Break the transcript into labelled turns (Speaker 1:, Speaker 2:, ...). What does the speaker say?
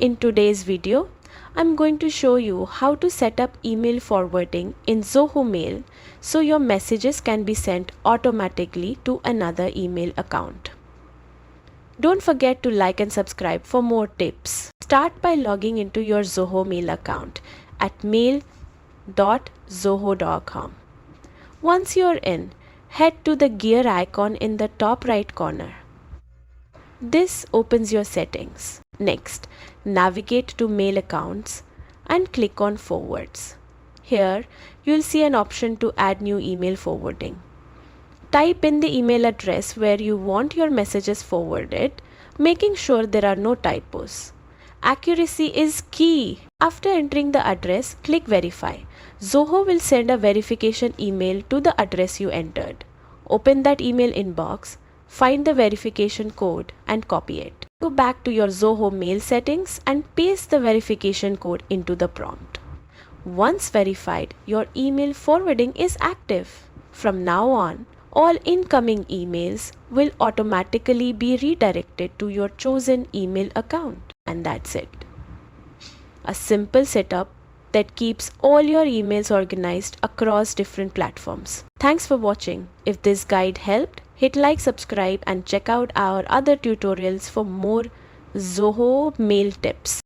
Speaker 1: In today's video, I'm going to show you how to set up email forwarding in Zoho Mail so your messages can be sent automatically to another email account. Don't forget to like and subscribe for more tips. Start by logging into your Zoho Mail account at mail.zoho.com. Once you're in, head to the gear icon in the top right corner. This opens your settings. Next, navigate to Mail Accounts and click on Forwards. Here, you'll see an option to add new email forwarding. Type in the email address where you want your messages forwarded, making sure there are no typos. Accuracy is key. After entering the address, click Verify. Zoho will send a verification email to the address you entered. Open that email inbox, find the verification code and copy it. Go back to your Zoho Mail settings and paste the verification code into the prompt. Once verified, your email forwarding is active. From now on, all incoming emails will automatically be redirected to your chosen email account. And that's it. A simple setup that keeps all your emails organized across different platforms. Thanks for watching. If this guide helped, hit like, subscribe and check out our other tutorials for more Zoho Mail tips.